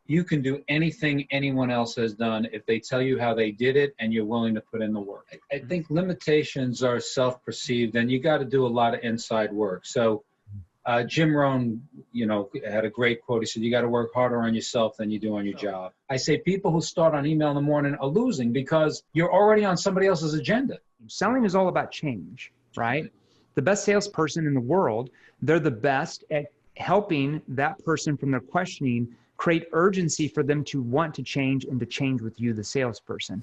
you can do anything anyone else has done if they tell you how they did it and you're willing to put in the work. I think limitations are self-perceived, and you got to do a lot of inside work. So Jim Rohn, had a great quote. He said, you got to work harder on yourself than you do on your job. I say people who start on email in the morning are losing because you're already on somebody else's agenda. Selling is all about change, right? The best salesperson in the world, they're the best at helping that person from their questioning create urgency for them to want to change and to change with you, the salesperson.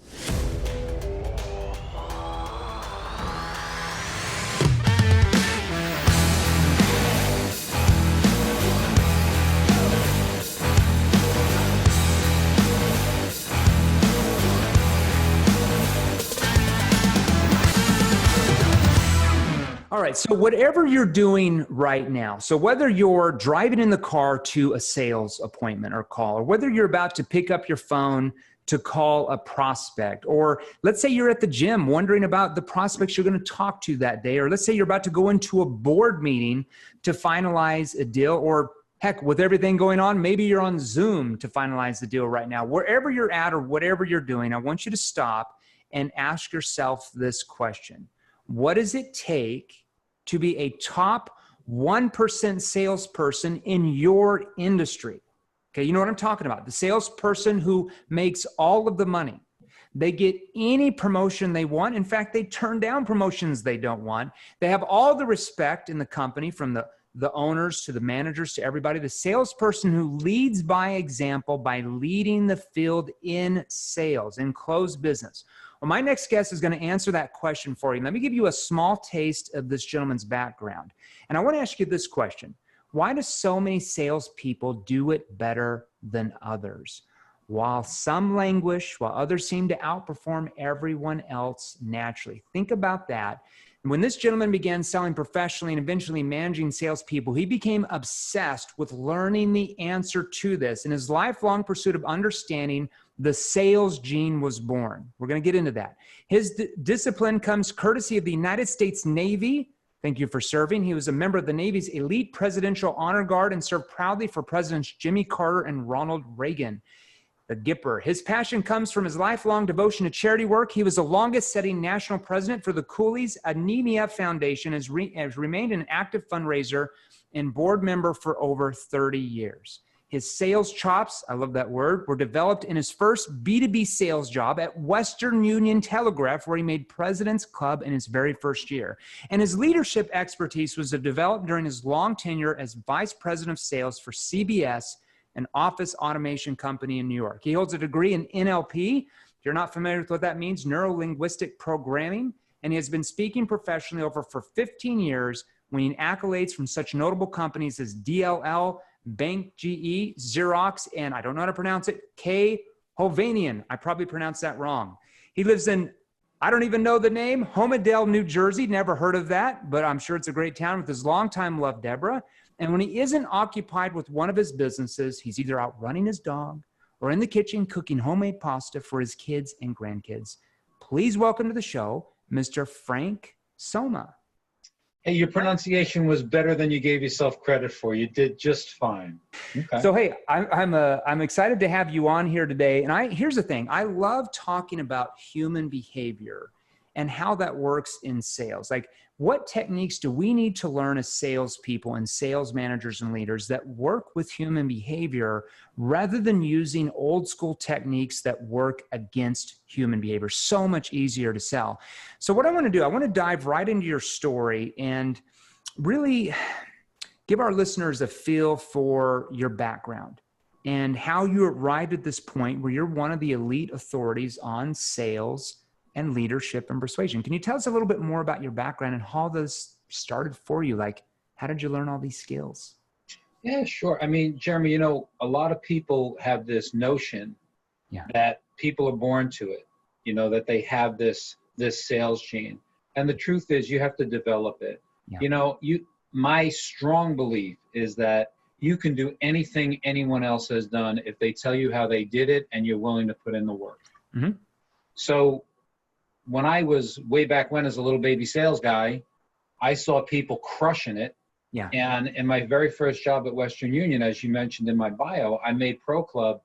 All right, so whatever you're doing right now, so whether you're driving in the car to a sales appointment or call, or whether you're about to pick up your phone to call a prospect, or let's say you're at the gym wondering about the prospects you're going to talk to that day, or let's say you're about to go into a board meeting to finalize a deal, or heck, with everything going on, maybe you're on Zoom to finalize the deal right now. Wherever you're at or whatever you're doing, I want you to stop and ask yourself this question. What does it take to be a top 1% salesperson in your industry? Okay, you know what I'm talking about. The salesperson who makes all of the money. They get any promotion they want. In fact, they turn down promotions they don't want. They have all the respect in the company, from the owners to the managers to everybody. The salesperson who leads by example by leading the field in sales, in closed business. Well, my next guest is going to answer that question for you. Let me give you a small taste of this gentleman's background. And I want to ask you this question. Why do so many salespeople do it better than others? While some languish, while others seem to outperform everyone else naturally. Think about that. And when this gentleman began selling professionally and eventually managing salespeople, he became obsessed with learning the answer to this. In his lifelong pursuit of understanding, the sales gene was born. We're going to get into that. His discipline comes courtesy of the United States Navy. Thank you for serving. He was a member of the Navy's elite Presidential Honor Guard and served proudly for Presidents Jimmy Carter and Ronald Reagan. The Gipper. His passion comes from his lifelong devotion to charity work. He was the longest-serving national president for the Coolies Anemia Foundation, has remained an active fundraiser and board member for over 30 years. His sales chops, I love that word, were developed in his first B2B sales job at Western Union Telegraph, where he made President's Club in his very first year. And his leadership expertise was developed during his long tenure as Vice President of Sales for CBS, an office automation company in New York. He holds a degree in NLP. If you're not familiar with what that means, Neuro-Linguistic Programming. And he has been speaking professionally for 15 years, winning accolades from such notable companies as DLL Bank, GE, Xerox, and I don't know how to pronounce it, K Hovnanian. I probably pronounced that wrong. He lives in, I don't even know the name, Homedale, New Jersey. Never heard of that, but I'm sure it's a great town, with his longtime love, Deborah. And when he isn't occupied with one of his businesses, he's either out running his dog or in the kitchen cooking homemade pasta for his kids and grandkids. Please welcome to the show, Mr. Frank Soma. Hey, your pronunciation was better than you gave yourself credit for. You did just fine. Okay. So, hey, I'm excited to have you on here today. And here's the thing. I love talking about human behavior and how that works in sales. Like, what techniques do we need to learn as salespeople and sales managers and leaders that work with human behavior rather than using old school techniques that work against human behavior? So much easier to sell. So what I want to do, I want to dive right into your story and really give our listeners a feel for your background and how you arrived at this point where you're one of the elite authorities on sales and leadership and persuasion. Can you tell us a little bit more about your background and how this started for you? Like, how did you learn all these skills? Yeah, sure. I mean, Jeremy, a lot of people have this notion that people are born to it, that they have this sales gene. And the truth is you have to develop it. Yeah. My strong belief is that you can do anything anyone else has done if they tell you how they did it and you're willing to put in the work. Mm-hmm. So when I was way back when as a little baby sales guy, I saw people crushing it. Yeah. And in my very first job at Western Union, as you mentioned in my bio, I made Pro Club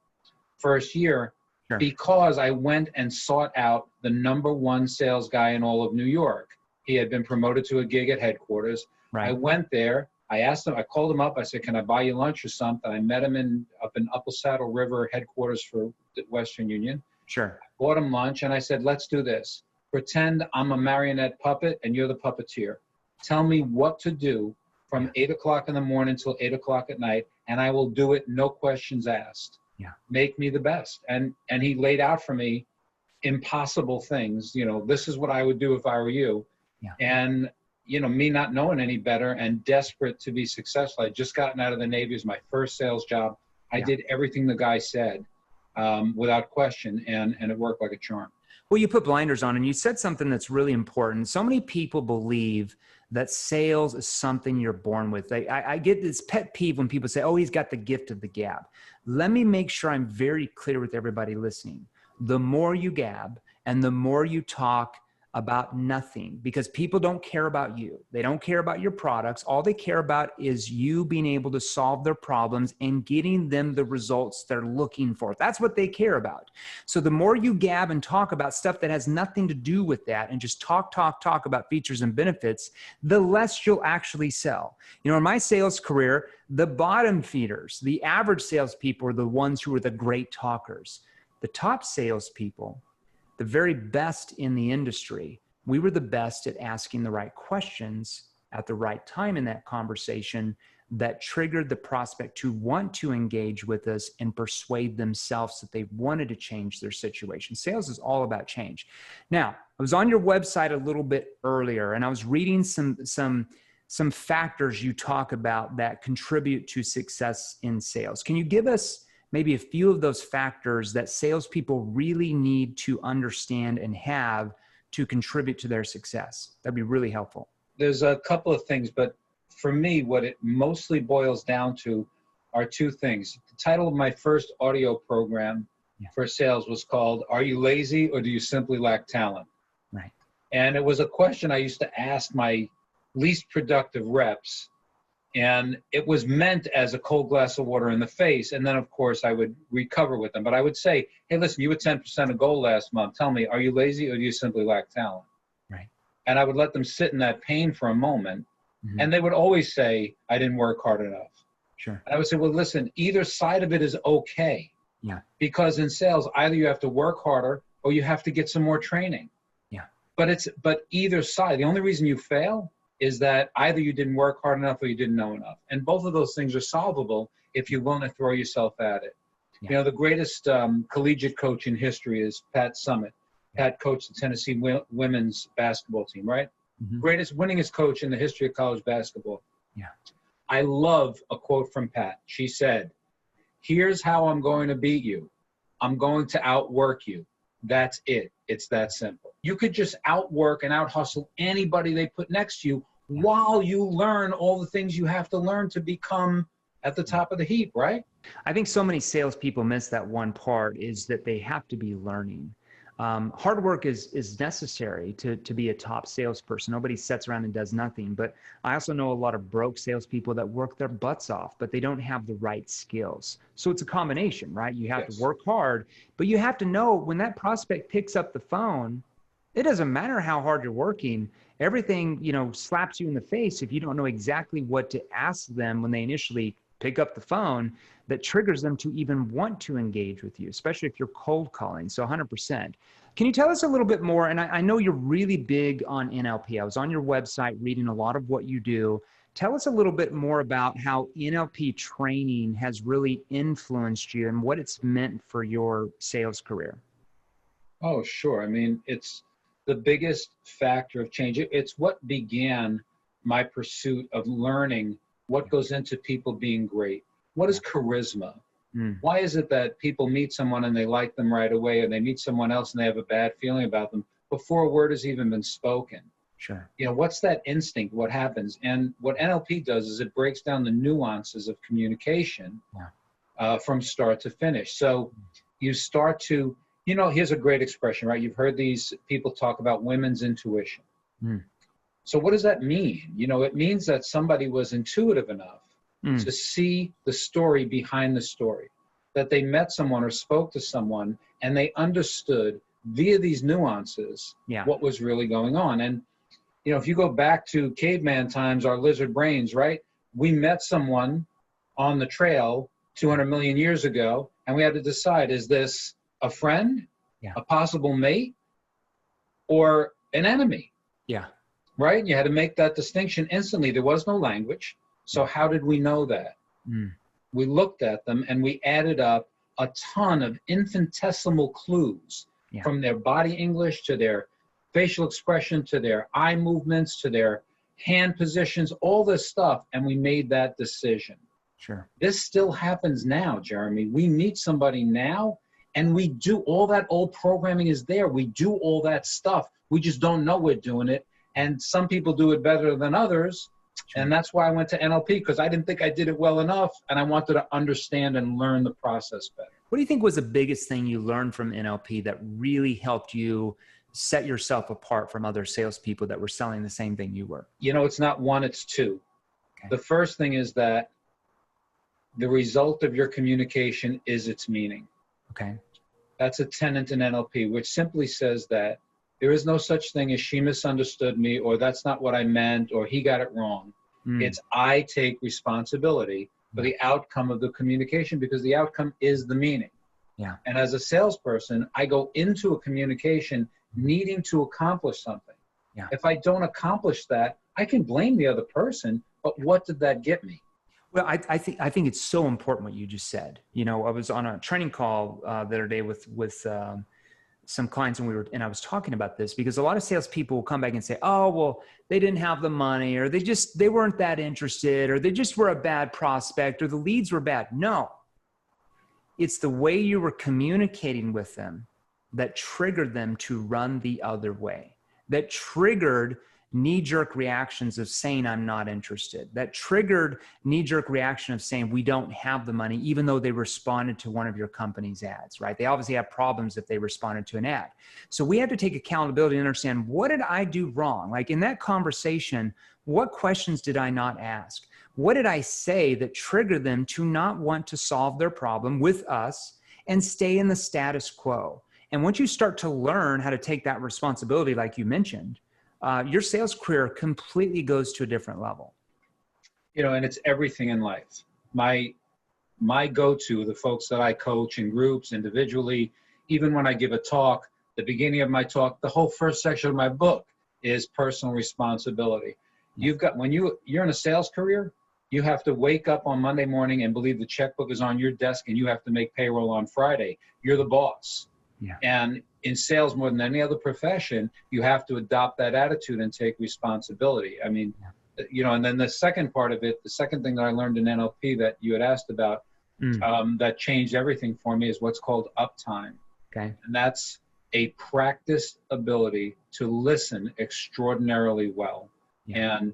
first year because I went and sought out the #1 sales guy in all of New York. He had been promoted to a gig at headquarters. Right. I went there. I asked him, I called him up. I said, can I buy you lunch or something? I met him up in Upper Saddle River headquarters for the Western Union. Sure. Bought him lunch and I said, let's do this. Pretend I'm a marionette puppet and you're the puppeteer. Tell me what to do from 8 o'clock in the morning till 8 o'clock at night, and I will do it, no questions asked. Yeah. Make me the best. And he laid out for me impossible things. You know, this is what I would do if I were you. Yeah. And, you know, me not knowing any better and desperate to be successful. I had just gotten out of the Navy. It was my first sales job. I did everything the guy said without question, and it worked like a charm. Well, you put blinders on and you said something that's really important. So many people believe that sales is something you're born with. I get this pet peeve when people say, oh, he's got the gift of the gab. Let me make sure I'm very clear with everybody listening. The more you gab and the more you talk about nothing, because people don't care about you. They don't care about your products. All they care about is you being able to solve their problems and getting them the results they're looking for. That's what they care about. So the more you gab and talk about stuff that has nothing to do with that and just talk about features and benefits, the less you'll actually sell. You know, in my sales career, the bottom feeders, the average salespeople are the ones who are the great talkers. The top salespeople, the very best in the industry, we were the best at asking the right questions at the right time in that conversation that triggered the prospect to want to engage with us and persuade themselves that they wanted to change their situation. Sales is all about change. Now, I was on your website a little bit earlier and I was reading some factors you talk about that contribute to success in sales. Can you give us maybe a few of those factors that salespeople really need to understand and have to contribute to their success? That'd be really helpful. There's a couple of things, but for me, what it mostly boils down to are two things. The title of my first audio program for sales was called, Are You Lazy or Do You Simply Lack Talent? Right. And it was a question I used to ask my least productive reps. And it was meant as a cold glass of water in the face. And then, of course, I would recover with them. But I would say, hey, listen, you were 10% of goal last month. Tell me, are you lazy or do you simply lack talent? Right. And I would let them sit in that pain for a moment. Mm-hmm. And they would always say, I didn't work hard enough. Sure. And I would say, well, listen, either side of it is okay. Yeah. Because in sales, either you have to work harder or you have to get some more training. Yeah. But either side, the only reason you fail is that either you didn't work hard enough or you didn't know enough. And both of those things are solvable if you're willing to throw yourself at it. Yeah. You know, the greatest collegiate coach in history is Pat Summitt. Pat coached the Tennessee women's basketball team, right? Mm-hmm. Winningest coach in the history of college basketball. Yeah. I love a quote from Pat. She said, here's how I'm going to beat you. I'm going to outwork you. That's it. It's that simple. You could just outwork and out-hustle anybody they put next to you while you learn all the things you have to learn to become at the top of the heap, right? I think so many salespeople miss that one part, is that they have to be learning. Hard work is necessary to be a top salesperson. Nobody sits around and does nothing. But I also know a lot of broke salespeople that work their butts off, but they don't have the right skills. So it's a combination, right? You have to work hard, but you have to know when that prospect picks up the phone, it doesn't matter how hard you're working. Everything, you know, slaps you in the face if you don't know exactly what to ask them when they initially pick up the phone, that triggers them to even want to engage with you, especially if you're cold calling. So 100%. Can you tell us a little bit more? And I know you're really big on NLP. I was on your website reading a lot of what you do. Tell us a little bit more about how NLP training has really influenced you and what it's meant for your sales career. Oh, sure. I mean, it's the biggest factor of change. It's what began my pursuit of learning what goes into people being great. What is charisma? Why is it that people meet someone and they like them right away, and they meet someone else and they have a bad feeling about them before a word has even been spoken? Sure. You know, what's that instinct? What happens? And what NLP does is it breaks down the nuances of communication from start to finish. So you start to, you know, here's a great expression, right? You've heard these people talk about women's intuition. So what does that mean? You know, it means that somebody was intuitive enough to see the story behind the story. that they met someone or spoke to someone and they understood via these nuances what was really going on. And, you know, if you go back to caveman times, our lizard brains, right? We met someone on the trail 200 million years ago, and we had to decide, is this a friend, a possible mate, or an enemy? Yeah. Right? And you had to make that distinction instantly. There was no language. So how did we know that? We looked at them and we added up a ton of infinitesimal clues from their body English to their facial expression, to their eye movements, to their hand positions, all this stuff. And we made that decision. Sure. This still happens now, Jeremy. We meet somebody now and we do all that old programming is there. We do all that stuff. We just don't know we're doing it. And some people do it better than others. Sure. And that's why I went to NLP, because I didn't think I did it well enough. And I wanted to understand and learn the process better. What do you think was the biggest thing you learned from NLP that really helped you set yourself apart from other salespeople that were selling the same thing you were? You know, it's not one, it's two. Okay. The first thing is that the result of your communication is its meaning. Okay. That's a tenet in NLP, which simply says that there is no such thing as she misunderstood me, or that's not what I meant, or he got it wrong. It's I take responsibility for the outcome of the communication, because the outcome is the meaning. Yeah. And as a salesperson, I go into a communication needing to accomplish something. Yeah. If I don't accomplish that, I can blame the other person, but what did that get me? Well, I think it's so important what you just said. You know, I was on a training call the other day with some clients, and I was talking about this, because a lot of salespeople will come back and say, oh, well, they didn't have the money, or they weren't that interested, or they just were a bad prospect, or the leads were bad. No, it's the way you were communicating with them that triggered them to run the other way, that triggered knee-jerk reactions of saying, I'm not interested, that triggered knee-jerk reaction of saying, we don't have the money, even though they responded to one of your company's ads, right? They obviously have problems if they responded to an ad. So we have to take accountability and understand, what did I do wrong? Like in that conversation, what questions did I not ask? What did I say that triggered them to not want to solve their problem with us and stay in the status quo? And once you start to learn how to take that responsibility, like you mentioned, your sales career completely goes to a different level. You know, and it's everything in life. My go-to, the folks that I coach in groups, individually, even when I give a talk, the beginning of my talk, the whole first section of my book is personal responsibility. You've got, when you're in a sales career, you have to wake up on Monday morning and believe the checkbook is on your desk and you have to make payroll on Friday. You're the boss. Yeah. And in sales, more than any other profession, you have to adopt that attitude and take responsibility. I mean, you know, and then the second part of it, the second thing that I learned in NLP that you had asked about, that changed everything for me, is what's called uptime. Okay. And that's a practiced ability to listen extraordinarily well. Yeah. And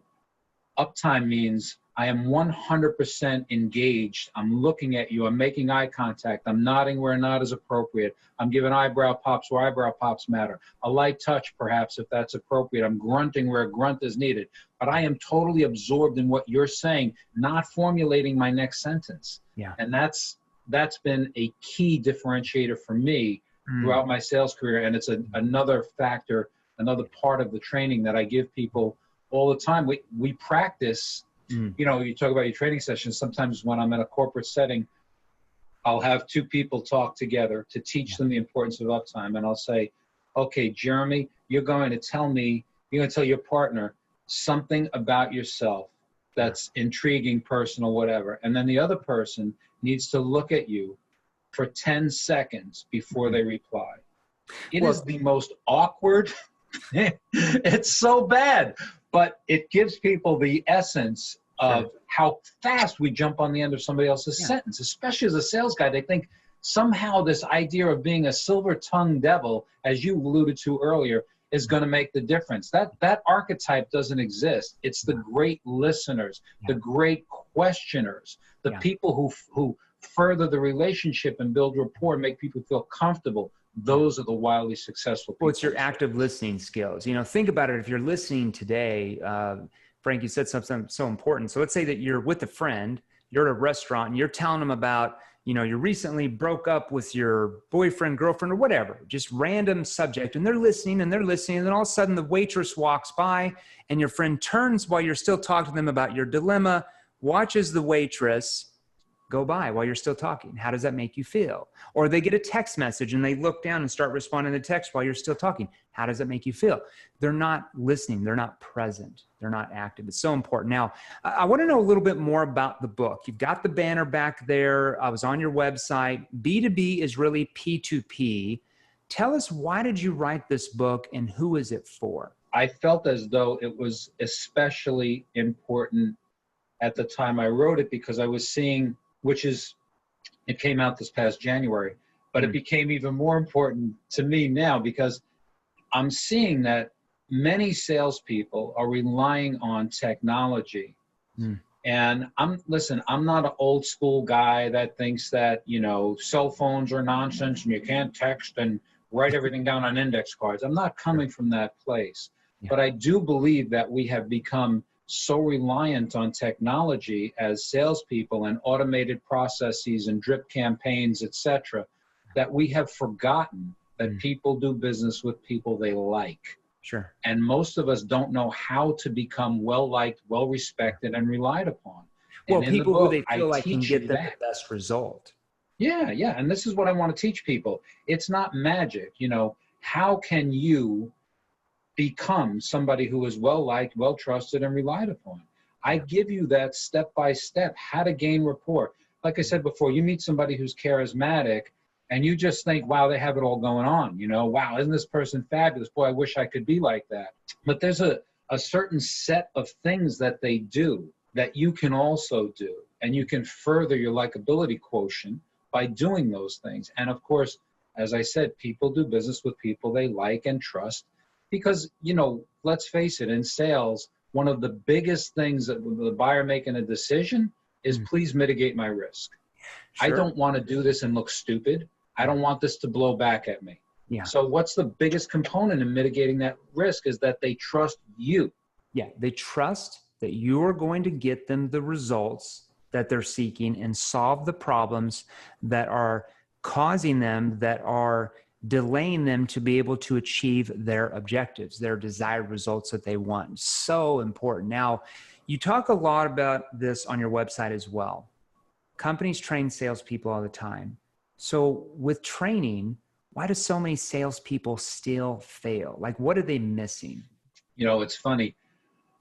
uptime means I am 100% engaged. I'm looking at you. I'm making eye contact. I'm nodding where a nod is appropriate. I'm giving eyebrow pops where eyebrow pops matter. A light touch, perhaps, if that's appropriate. I'm grunting where a grunt is needed. But I am totally absorbed in what you're saying, not formulating my next sentence. Yeah. And that's been a key differentiator for me throughout my sales career. And it's another factor, another part of the training that I give people all the time. We practice. You know, you talk about your training sessions. Sometimes when I'm in a corporate setting, I'll have two people talk together to teach them the importance of uptime. And I'll say, okay, Jeremy, you're going to tell your partner something about yourself that's intriguing, personal, whatever. And then the other person needs to look at you for 10 seconds before they reply. It is the most awkward. It's so bad. But it gives people the essence of how fast we jump on the end of somebody else's sentence, especially as a sales guy. They think somehow this idea of being a silver-tongued devil, as you alluded to earlier, is going to make the difference. That archetype doesn't exist. It's the great listeners, the great questioners, the people who further the relationship and build rapport and make people feel comfortable. Those are the wildly successful people. Well, it's your active listening skills. You know, think about it. If you're listening today, Frank, you said something so important. So let's say that you're with a friend, you're at a restaurant, and you're telling them about, you recently broke up with your boyfriend, girlfriend, or whatever, just random subject, and they're listening, and then all of a sudden the waitress walks by and your friend turns while you're still talking to them about your dilemma, watches the waitress go by while you're still talking. How does that make you feel? Or they get a text message and they look down and start responding to text while you're still talking. How does that make you feel? They're not listening. They're not present. They're not active. It's so important. Now, I want to know a little bit more about the book. You've got the banner back there. I was on your website. B2B is really P2P. Tell us, why did you write this book and who is it for? I felt as though it was especially important at the time I wrote it because I was seeing, it came out this past January, but it became even more important to me now because I'm seeing that many salespeople are relying on technology. And I'm not an old school guy that thinks that, cell phones are nonsense and you can't text and write everything down on index cards. I'm not coming from that place, but I do believe that we have become so reliant on technology as salespeople and automated processes and drip campaigns, etc., that we have forgotten that people do business with people they like. Sure. And most of us don't know how to become well-liked, well-respected, and relied upon. Well, and people who they feel like can get them the best result. Yeah. And this is what I want to teach people. It's not magic. How can you become somebody who is well-liked, well-trusted, and relied upon? I give you that step-by-step, how to gain rapport. Like I said before, you meet somebody who's charismatic, and you just think, wow, they have it all going on. Wow, isn't this person fabulous? Boy, I wish I could be like that. But there's a certain set of things that they do that you can also do, and you can further your likability quotient by doing those things. And of course, as I said, people do business with people they like and trust. Because, let's face it, in sales, one of the biggest things that the buyer making a decision is please mitigate my risk. Sure. I don't want to do this and look stupid. I don't want this to blow back at me. Yeah. So what's the biggest component in mitigating that risk is that they trust you. Yeah, they trust that you are going to get them the results that they're seeking and solve the problems that are causing them, that are delaying them to be able to achieve their objectives, their desired results that they want. So important. Now, you talk a lot about this on your website as well. Companies train salespeople all the time. So with training, why do so many salespeople still fail? Like, what are they missing? It's funny.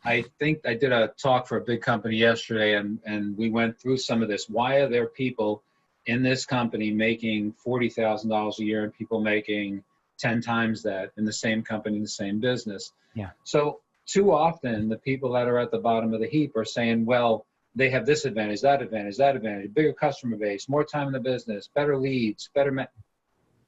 I think I did a talk for a big company yesterday, and we went through some of this. Why are there people in this company making $40,000 a year and people making 10 times that in the same company, in the same business? Yeah. So too often the people that are at the bottom of the heap are saying, well, they have this advantage, that advantage, that advantage, bigger customer base, more time in the business, better leads, better.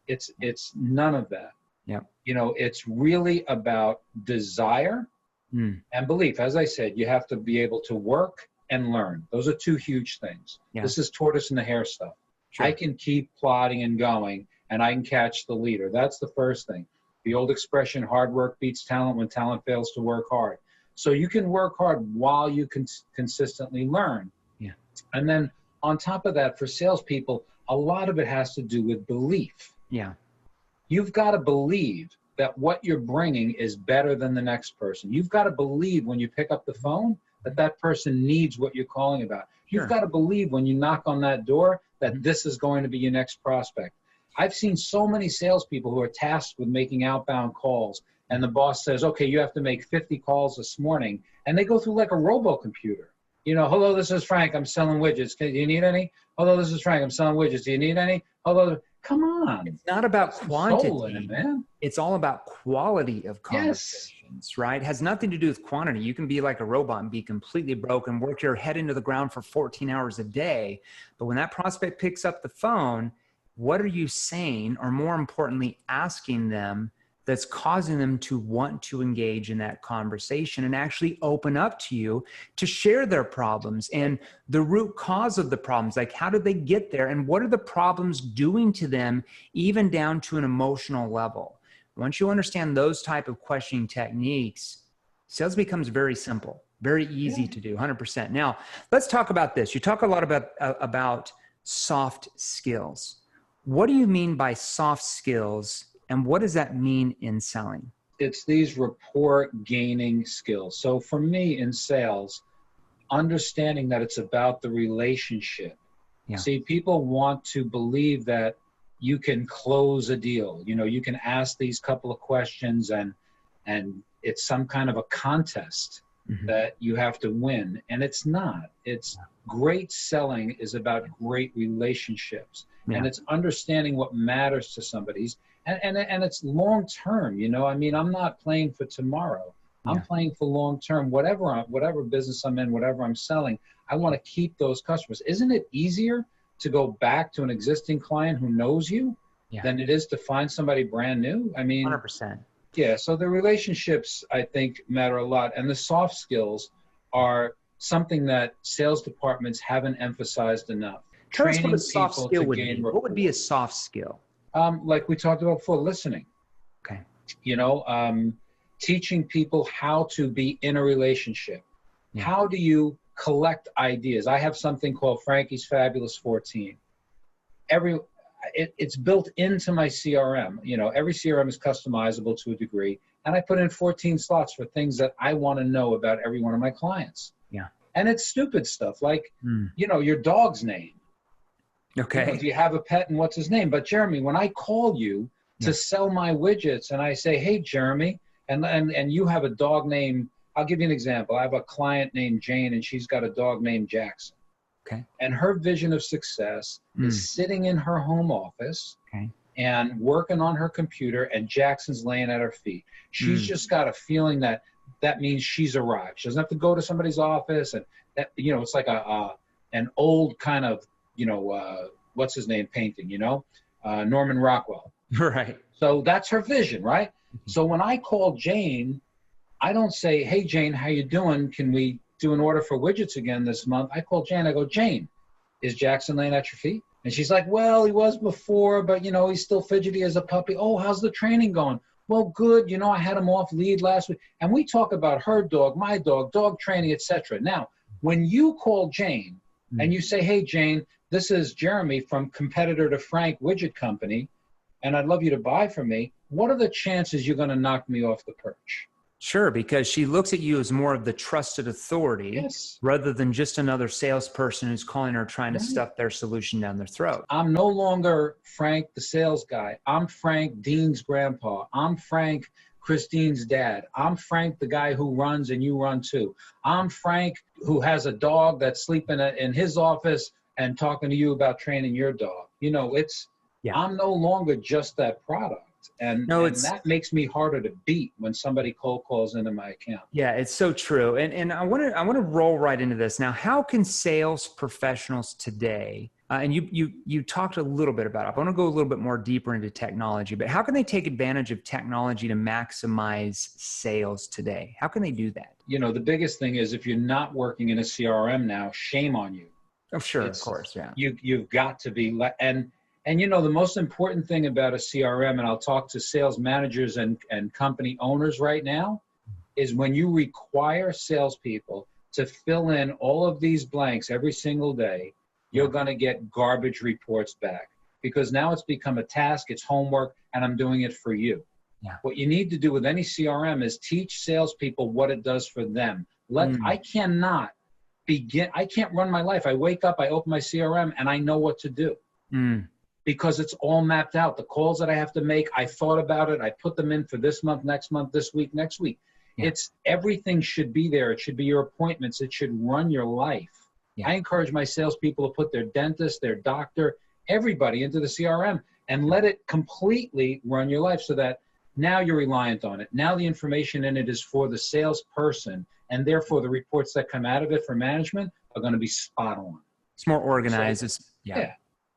It's none of that. Yeah. It's really about desire and belief. As I said, you have to be able to work and learn. Those are two huge things. Yeah. This is tortoise and the hare stuff. Sure. I can keep plodding and going, and I can catch the leader. That's the first thing. The old expression, hard work beats talent when talent fails to work hard. So you can work hard while you can consistently learn. Yeah. And then on top of that, for salespeople, a lot of it has to do with belief. Yeah. You've got to believe that what you're bringing is better than the next person. You've got to believe when you pick up the phone that person needs what you're calling about. Sure. You've got to believe when you knock on that door that this is going to be your next prospect. I've seen so many salespeople who are tasked with making outbound calls, and the boss says, okay, you have to make 50 calls this morning, and they go through like a robo-computer. Hello, this is Frank, I'm selling widgets. Do you need any? Hello, this is Frank, I'm selling widgets. Do you need any? Hello, come on. It's not about quantity, man. It's all about quality of conversations, right? It has nothing to do with quantity. You can be like a robot and be completely broken, work your head into the ground for 14 hours a day. But when that prospect picks up the phone, what are you saying, or more importantly, asking them, that's causing them to want to engage in that conversation and actually open up to you to share their problems and the root cause of the problems? Like, how did they get there? And what are the problems doing to them, even down to an emotional level? Once you understand those type of questioning techniques, sales becomes very simple, very easy to do, 100%. Now, let's talk about this. You talk a lot about soft skills. What do you mean by soft skills, and what does that mean in selling? It's these rapport gaining skills. So for me in sales, understanding that it's about the relationship. Yeah. See, people want to believe that you can close a deal. You know, you can ask these couple of questions and it's some kind of a contest that you have to win. And it's not. It's great selling is about great relationships. And it's understanding what matters to somebody's. And it's long term, you know. I mean, I'm not playing for tomorrow. I'm playing for long term. Whatever business I'm in, whatever I'm selling, I want to keep those customers. Isn't it easier to go back to an existing client who knows you than it is to find somebody brand new? I mean, 100%. Yeah. So the relationships, I think, matter a lot, and the soft skills are something that sales departments haven't emphasized enough. Tell us what a soft skill would be. What would be a soft skill? Like we talked about before, listening. Okay. You know, teaching people how to be in a relationship. How do you collect ideas? I have something called Frankie's Fabulous 14. It's built into my CRM. You know, every CRM is customizable to a degree, and I put in 14 slots for things that I want to know about every one of my clients. Yeah. And it's stupid stuff like, you know, your dog's name. Okay. You know, do you have a pet and what's his name? But Jeremy, when I call you to sell my widgets and I say, hey, Jeremy, and you have a dog named, I'll give you an example. I have a client named Jane and she's got a dog named Jackson. Okay. And her vision of success is sitting in her home office and working on her computer, and Jackson's laying at her feet. She's just got a feeling that means she's arrived. She doesn't have to go to somebody's office, and that, you know, it's like an old kind of, you know, what's his name painting, you know, Norman Rockwell. Right. So that's her vision, right? So when I call Jane, I don't say, hey, Jane, how you doing? Can we do an order for widgets again this month? I call Jane. I go, Jane, is Jackson laying at your feet? And she's like, well, he was before, but, you know, he's still fidgety as a puppy. Oh, how's the training going? Well, good. You know, I had him off lead last week. And we talk about her dog, my dog training, etc. Now, when you call Jane and you say, hey, Jane, this is Jeremy from competitor to Frank Widget Company, and I'd love you to buy from me, what are the chances you're going to knock me off the perch? Sure, because she looks at you as more of the trusted authority rather than just another salesperson who's calling her trying to stuff their solution down their throat. I'm no longer Frank, the sales guy. I'm Frank, Dean's grandpa. I'm Frank, Christine's dad. I'm Frank, the guy who runs and you run too. I'm Frank, who has a dog that's sleeping in his office and talking to you about training your dog. You know, I'm no longer just that product. And that makes me harder to beat when somebody cold calls into my account. Yeah, it's so true. And I want to roll right into this. Now, how can sales professionals today, and you talked a little bit about it, I want to go a little bit more deeper into technology, but how can they take advantage of technology to maximize sales today? How can they do that? You know, the biggest thing is if you're not working in a CRM now, shame on you. Oh, sure, of course, yeah. You've got to be, and you know, the most important thing about a CRM, and I'll talk to sales managers and company owners right now, is when you require salespeople to fill in all of these blanks every single day, you're going to get garbage reports back, because now it's become a task, it's homework, and I'm doing it for you. Yeah. What you need to do with any CRM is teach salespeople what it does for them. I can't run my life. I wake up, I open my CRM, and I know what to do. Because it's all mapped out. The calls that I have to make, I thought about it. I put them in for this month, next month, this week, next week. Yeah. Everything should be there. It should be your appointments. It should run your life. Yeah. I encourage my salespeople to put their dentist, their doctor, everybody into the CRM and let it completely run your life, so that now you're reliant on it. Now the information in it is for the salesperson, and therefore the reports that come out of it for management are going to be spot on. It's more organized.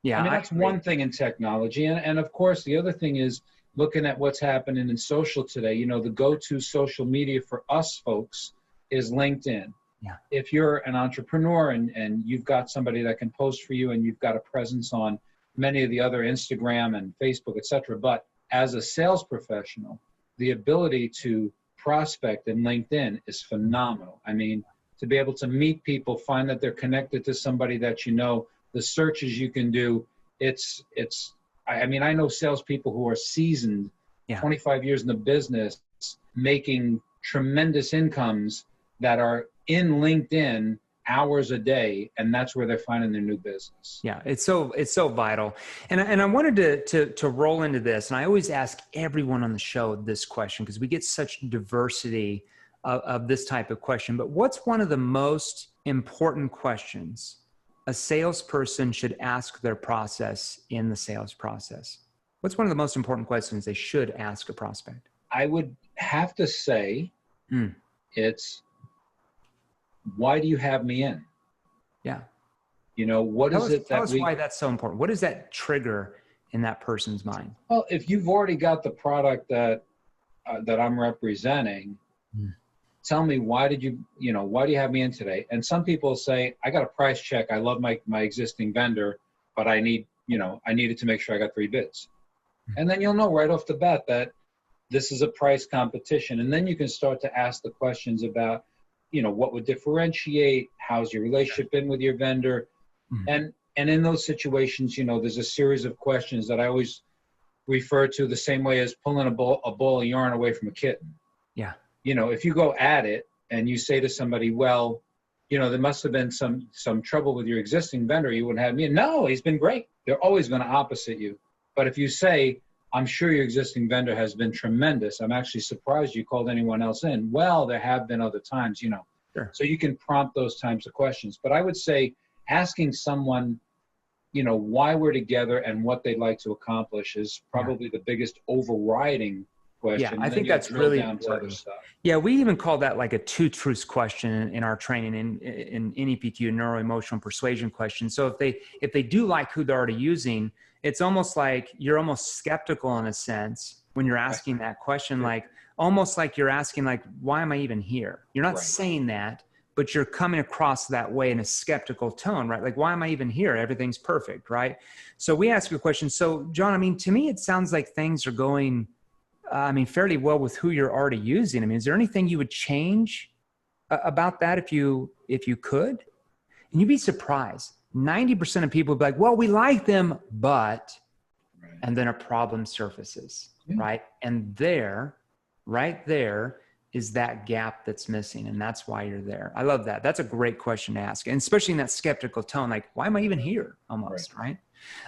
Yeah, I mean, that's one thing in technology. And of course, the other thing is looking at what's happening in social today. You know, the go-to social media for us folks is LinkedIn. Yeah. If you're an entrepreneur and you've got somebody that can post for you and you've got a presence on many of the other Instagram and Facebook, et cetera. But as a sales professional, the ability to prospect in LinkedIn is phenomenal. I mean, to be able to meet people, find that they're connected to somebody that you know, the searches you can do. I mean, I know salespeople who are seasoned, 25 years in the business, making tremendous incomes that are in LinkedIn hours a day, and that's where they're finding their new business. Yeah, it's so vital. And I wanted to roll into this, and I always ask everyone on the show this question because we get such diversity of this type of question. But what's one of the most important questions a salesperson should ask their process in the sales process? What's one of the most important questions they should ask a prospect? I would have to say it's, why do you have me in? Yeah. You know, what is it that tell us why that's so important. What is that trigger in that person's mind? Well, if you've already got the product that I'm representing, tell me, why do you have me in today? And some people say, I got a price check. I love my existing vendor, but I needed to make sure I got 3 bids. And then you'll know right off the bat that this is a price competition. And then you can start to ask the questions about, what would differentiate, how's your relationship been with your vendor? And in those situations, there's a series of questions that I always refer to the same way as pulling a ball of yarn away from a kitten. Yeah. If you go at it and you say to somebody, well, there must have been some trouble with your existing vendor, you wouldn't have me in. No, he's been great. They're always going to opposite you. But if you say, I'm sure your existing vendor has been tremendous, I'm actually surprised you called anyone else in. Well, there have been other times, Sure. So you can prompt those types of questions. But I would say asking someone, why we're together and what they'd like to accomplish is probably the biggest overriding question. Yeah, I think that's really important. Yeah, we even call that like a 2 truths question in our training in NEPQ, neuro-emotional persuasion question. So if they do like who they're already using, it's almost like you're almost skeptical in a sense when you're asking that question, like almost like you're asking, like, why am I even here? You're not saying that, but you're coming across that way in a skeptical tone, right? Like, why am I even here? Everything's perfect, right? So we ask you a question. So John, I mean, to me, it sounds like things are going, fairly well with who you're already using. I mean, is there anything you would change about that if you could? And you'd be surprised. 90% of people would be like, well, we like them, but, and then a problem surfaces, right? And right there is that gap that's missing. And that's why you're there. I love that. That's a great question to ask. And especially in that skeptical tone, like, why am I even here? Almost, right?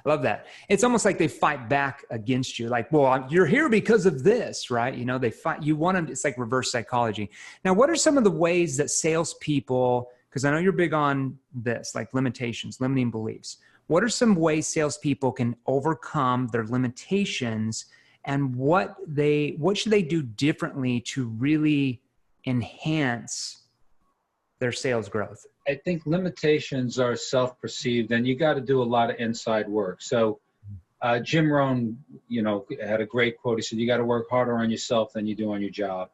I love that. It's almost like they fight back against you. Like, well, you're here because of this, right? They fight, you want them, it's like reverse psychology. Now, what are some of the ways that salespeople, because I know you're big on this, like limitations, limiting beliefs. What are some ways salespeople can overcome their limitations, and what should they do differently to really enhance their sales growth? I think limitations are self-perceived, and you got to do a lot of inside work. So Jim Rohn, had a great quote. He said, you got to work harder on yourself than you do on your job.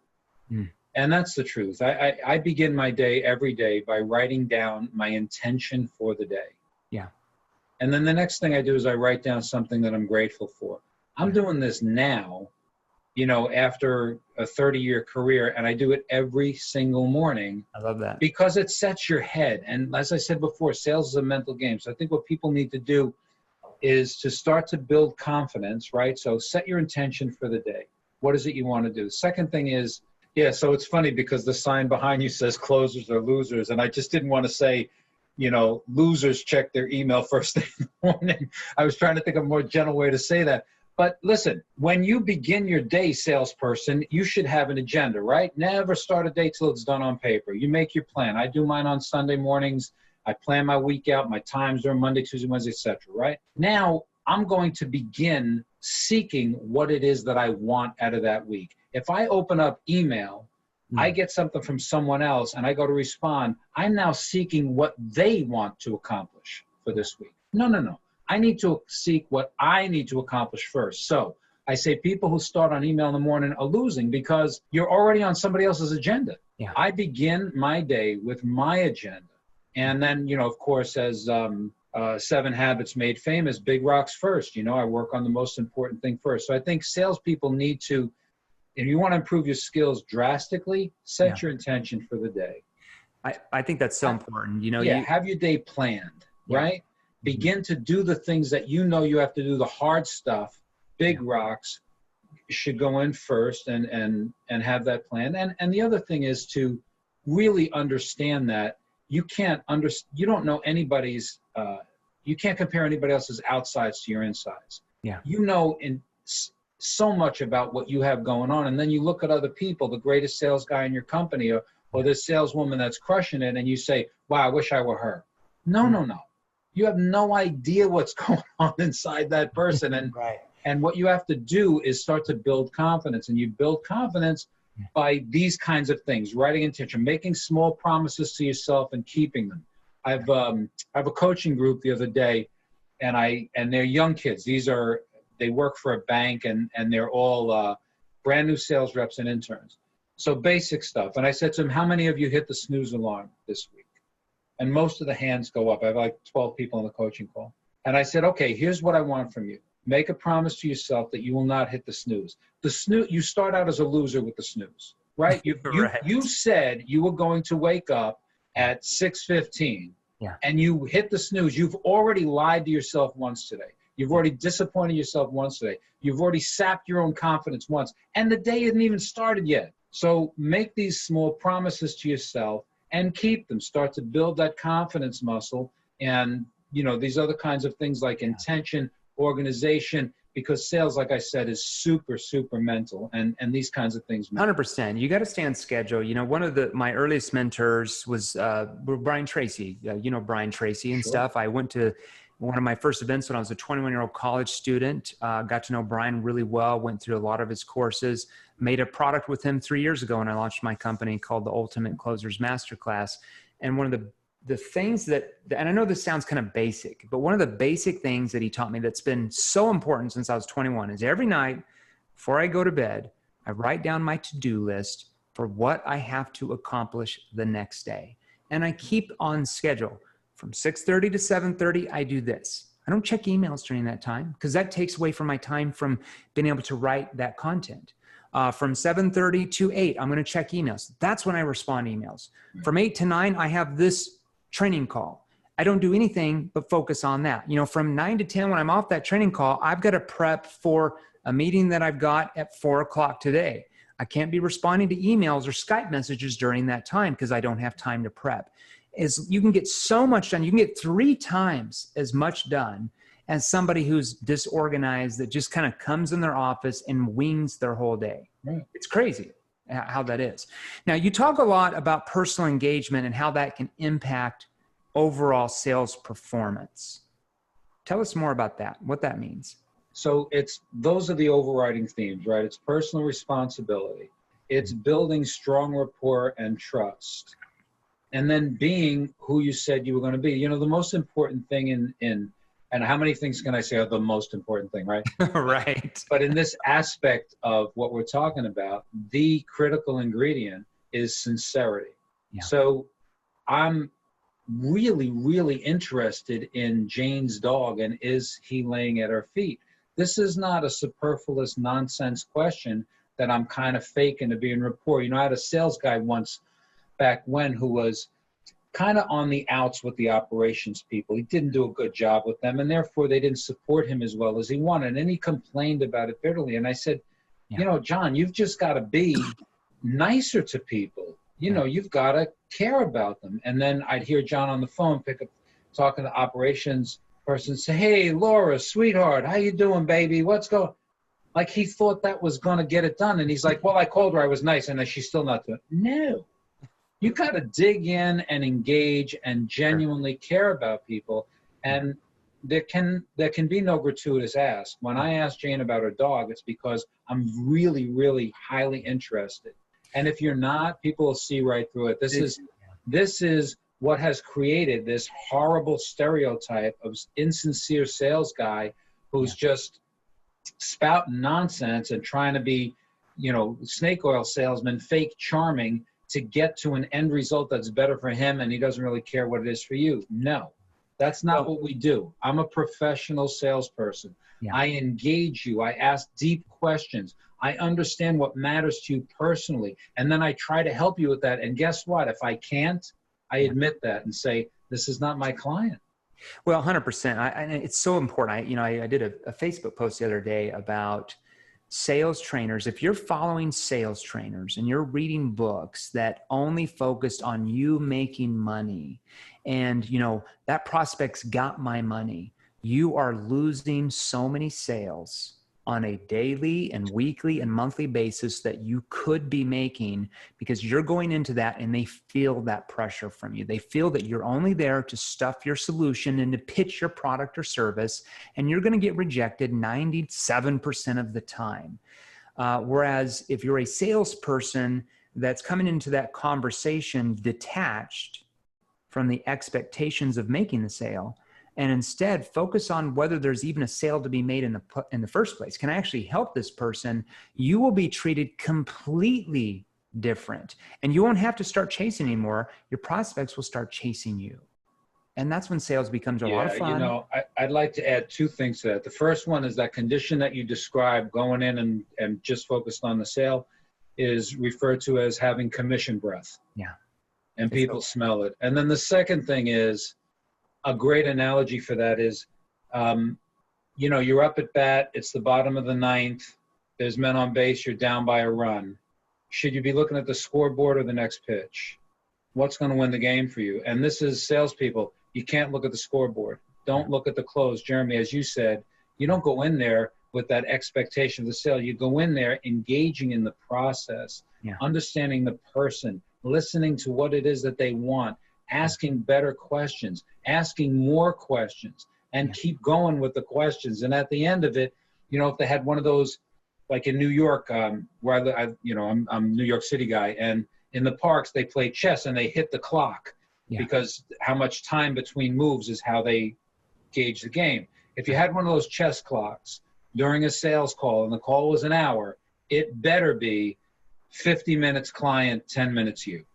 And that's the truth. I begin my day every day by writing down my intention for the day. Yeah. And then the next thing I do is I write down something that I'm grateful for. I'm doing this now, after a 30-year career, and I do it every single morning. I love that. Because it sets your head. And as I said before, sales is a mental game. So I think what people need to do is to start to build confidence, right? So set your intention for the day. What is it you want to do? The second thing is, so it's funny because the sign behind you says closers or losers. And I just didn't want to say, losers check their email first thing in the morning. I was trying to think of a more gentle way to say that. But listen, when you begin your day, salesperson, you should have an agenda, right? Never start a day till it's done on paper. You make your plan. I do mine on Sunday mornings. I plan my week out, my times are Monday, Tuesday, Wednesday, etc. Right? Now, I'm going to begin seeking what it is that I want out of that week. If I open up email, I get something from someone else and I go to respond, I'm now seeking what they want to accomplish for this week. No. I need to seek what I need to accomplish first. So I say people who start on email in the morning are losing because you're already on somebody else's agenda. Yeah. I begin my day with my agenda. And then, of course, as 7 Habits Made Famous, big rocks first. I work on the most important thing first. So I think salespeople need to, if you want to improve your skills drastically, set your intention for the day. I think that's so important. Have your day planned, right? begin to do the things that you know you have to do, the hard stuff, big rocks should go in first and have that plan. And the other thing is to really understand that you don't know anybody's, you can't compare anybody else's outsides to your insides. Yeah. You know so much about what you have going on, and then you look at other people, the greatest sales guy in your company, or this saleswoman that's crushing it, and you say, wow, I wish I were her. No. You have no idea what's going on inside that person. And right. And what you have to do is start to build confidence, and you build confidence by these kinds of things: writing intention, making small promises to yourself and keeping them. I have a coaching group the other day, and they're young kids. They work for a bank, and they're all brand new sales reps and interns. So basic stuff. And I said to them, how many of you hit the snooze alarm this week? And most of the hands go up. I have like 12 people on the coaching call. And I said, okay, here's what I want from you. Make a promise to yourself that you will not hit the snooze. The snooze, you start out as a loser with the snooze, right? You said you were going to wake up at 6:15, and you hit the snooze. You've already lied to yourself once today. You've already disappointed yourself once today. You've already sapped your own confidence once, and the day hasn't even started yet. So make these small promises to yourself and keep them. Start to build that confidence muscle, and these other kinds of things like intention, organization, because sales, like I said, is super, super mental, and these kinds of things matter. 100%. You got to stay on schedule. One of my earliest mentors was Brian Tracy. Brian Tracy and stuff. I went to one of my first events when I was a 21-year-old college student. Got to know Brian really well, went through a lot of his courses, made a product with him 3 years ago, and I launched my company called the Ultimate Closers Masterclass. And one of the things that, and I know this sounds kind of basic, but one of the basic things that he taught me that's been so important since I was 21 is every night before I go to bed, I write down my to-do list for what I have to accomplish the next day. And I keep on schedule. From 6:30 to 7:30, I do this. I don't check emails during that time because that takes away from my time from being able to write that content. From 7:30 to 8, I'm going to check emails. That's when I respond to emails. From 8 to 9, I have this training call. I don't do anything but focus on that. From 9 to 10, when I'm off that training call, I've got to prep for a meeting that I've got at 4 o'clock today. I can't be responding to emails or Skype messages during that time because I don't have time to prep. You can get so much done. You can get 3 times as much done as somebody who's disorganized that just kind of comes in their office and wings their whole day. Right. It's crazy how that is. Now, you talk a lot about personal engagement and how that can impact overall sales performance. Tell us more about that, what that means. So those are the overriding themes, right? It's personal responsibility. It's building strong rapport and trust. And then being who you said you were going to be. The most important thing and how many things can I say are the most important thing, right? Right. But in this aspect of what we're talking about, the critical ingredient is sincerity. Yeah. So I'm really, really interested in Jane's dog, and is he laying at her feet? This is not a superfluous nonsense question that I'm kind of faking to be in rapport. I had a sales guy once back when who was kind of on the outs with the operations people. He didn't do a good job with them, and therefore they didn't support him as well as he wanted. And he complained about it bitterly. And I said, John, you've just got to be nicer to people. You've got to care about them. And then I'd hear John on the phone pick up, talking to the operations person, say, hey, Laura, sweetheart, how you doing, baby? What's going on? Like he thought that was going to get it done. And he's like, well, I called her. I was nice. And she's still not doing it. No. You got to dig in and engage and genuinely care about people. And there can be no gratuitous ask. When I ask Jane about her dog, it's because I'm really, really highly interested. And if you're not, people will see right through it. This is what has created this horrible stereotype of insincere sales guy who's just spouting nonsense and trying to be, snake oil salesman, fake charming, to get to an end result that's better for him, and he doesn't really care what it is for you. No, that's not what we do. I'm a professional salesperson. Yeah. I engage you. I ask deep questions. I understand what matters to you personally, and then I try to help you with that. And guess what? If I can't, I admit that and say, this is not my client. Well, 100%. And it's so important. I did a Facebook post the other day about sales trainers. If you're following sales trainers and you're reading books that only focused on you making money and, that prospect's got my money, you are losing so many sales on a daily and weekly and monthly basis that you could be making, because you're going into that and they feel that pressure from you. They feel that you're only there to stuff your solution and to pitch your product or service, and you're going to get rejected 97% of the time. Whereas if you're a salesperson that's coming into that conversation detached from the expectations of making the sale, and instead focus on whether there's even a sale to be made in the first place. Can I actually help this person? You will be treated completely different, and you won't have to start chasing anymore. Your prospects will start chasing you. And that's when sales becomes a lot of fun. I'd like to add two things to that. The first one is that condition that you described, going in and just focused on the sale, is referred to as having commission breath. Yeah. And people smell it. And then the second thing is, a great analogy for that is, you're up at bat, it's the bottom of the ninth, there's men on base, you're down by a run. Should you be looking at the scoreboard or the next pitch? What's going to win the game for you? And this is salespeople. You can't look at the scoreboard. Don't look at the close. Jeremy, as you said, you don't go in there with that expectation of the sale. You go in there engaging in the process, understanding the person, listening to what it is that they want, asking better questions, asking more questions, and keep going with the questions. And at the end of it, if they had one of those, like in New York, where I'm a New York City guy, and in the parks they play chess and they hit the clock because how much time between moves is how they gauge the game. If you had one of those chess clocks during a sales call and the call was an hour, it better be 50 minutes client, 10 minutes you.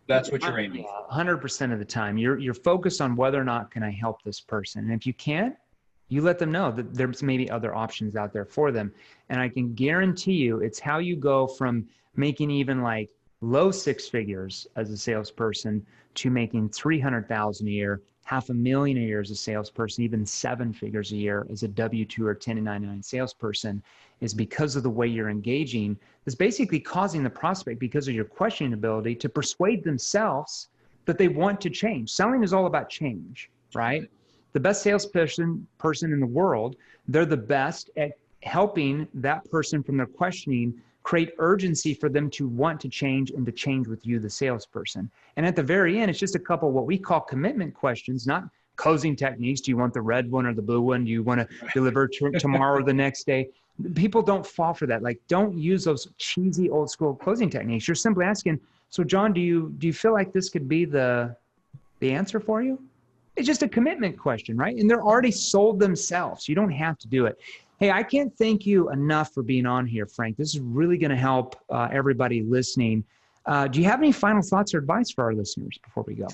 That's what you're aiming for. 100% of the time. You're focused on whether or not can I help this person. And if you can't, you let them know that there's maybe other options out there for them. And I can guarantee you it's how you go from making even like low six figures as a salesperson to making $300,000 a year, $500,000 a year as a salesperson, even 7 figures a year as a W-2 or 1099 salesperson, is because of the way you're engaging. Is basically causing the prospect, because of your questioning ability, to persuade themselves that they want to change. Selling is all about change, right? The best salesperson in the world, they're the best at helping that person from their questioning create urgency for them to want to change and to change with you, the salesperson. And at the very end, it's just a couple what we call commitment questions, not closing techniques. Do you want the red one or the blue one? Do you want to deliver tomorrow or the next day? People don't fall for that. Like, don't use those cheesy old school closing techniques. You're simply asking, so John, do you feel like this could be the answer for you? It's just a commitment question, right? And they're already sold themselves. You don't have to do it. Hey, I can't thank you enough for being on here, Frank. This is really going to help everybody listening. Do you have any final thoughts or advice for our listeners before we go?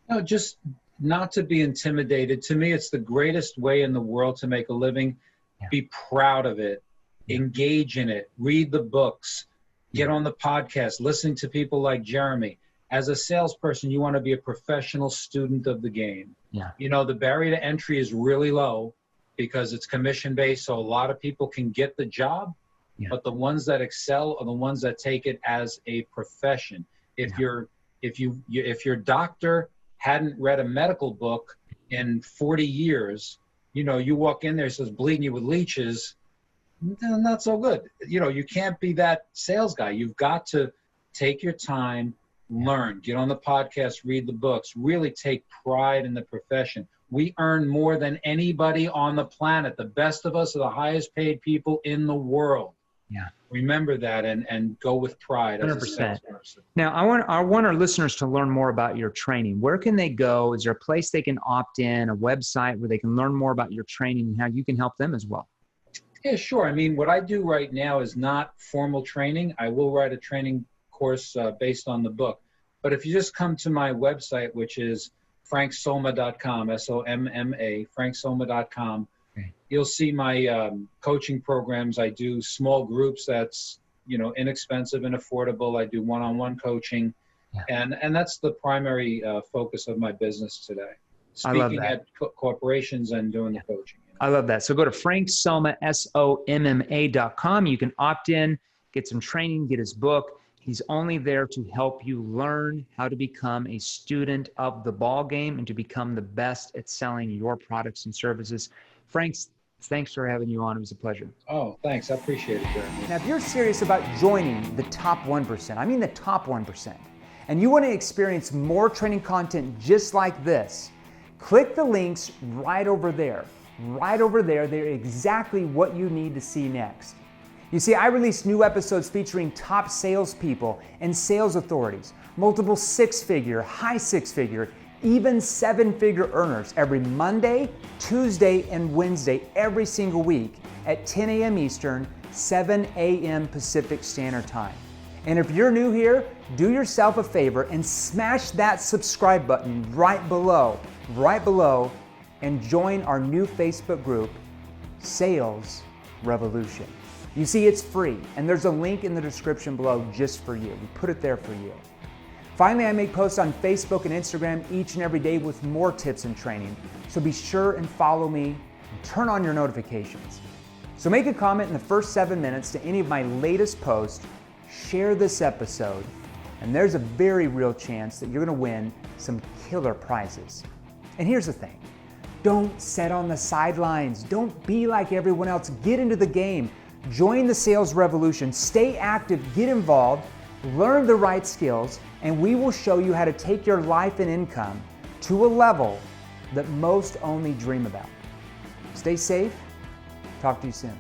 No, just not to be intimidated. To me, it's the greatest way in the world to make a living. Yeah. Be proud of it. Yeah. Engage in it. Read the books. Get on the podcast. Listen to people like Jeremy. As a salesperson, you want to be a professional student of the game. Yeah. The barrier to entry is really low because it's commission-based, so a lot of people can get the job, but the ones that excel are the ones that take it as a profession. If your doctor hadn't read a medical book in 40 years, you walk in there, it says bleeding you with leeches, not so good. You can't be that sales guy. You've got to take your time, learn, get on the podcast, read the books, really take pride in the profession. We earn more than anybody on the planet. The best of us are the highest paid people in the world. Yeah. Remember that and go with pride 100%. as a salesperson. Now, I want our listeners to learn more about your training. Where can they go? Is there a place they can opt in, a website where they can learn more about your training and how you can help them as well? Yeah, sure. I mean, what I do right now is not formal training. I will write a training course based on the book. But if you just come to my website, which is franksoma.com, S-O-M-M-A, franksoma.com, you'll see my coaching programs. I do small groups that's, inexpensive and affordable. I do one-on-one coaching. And that's the primary focus of my business today. speaking at corporations and doing the coaching. I love that. So go to franksomma, SOMMA.com. You can opt in, get some training, get his book. He's only there to help you learn how to become a student of the ball game and to become the best at selling your products and services. Frank, thanks for having you on. It was a pleasure. Oh, thanks. I appreciate it, Jeremy. Now, if you're serious about joining the top 1%, I mean the top 1%, and you want to experience more training content just like this, click the links right over there. Right over there, they're exactly what you need to see next. You see, I release new episodes featuring top salespeople and sales authorities, multiple six-figure, high six-figure, even seven-figure earners every Monday, Tuesday, and Wednesday every single week at 10 a.m. Eastern, 7 a.m. Pacific Standard Time. And if you're new here, do yourself a favor and smash that subscribe button right below, and join our new Facebook group, Sales Revolution. You see, it's free, and there's a link in the description below just for you. We put it there for you. Finally, I make posts on Facebook and Instagram each and every day with more tips and training, so be sure and follow me and turn on your notifications. So make a comment in the first 7 minutes to any of my latest posts, share this episode, and there's a very real chance that you're gonna win some killer prizes. And here's the thing, don't sit on the sidelines. Don't be like everyone else. Get into the game. Join the sales revolution. Stay active, get involved, learn the right skills, and we will show you how to take your life and income to a level that most only dream about. Stay safe. Talk to you soon.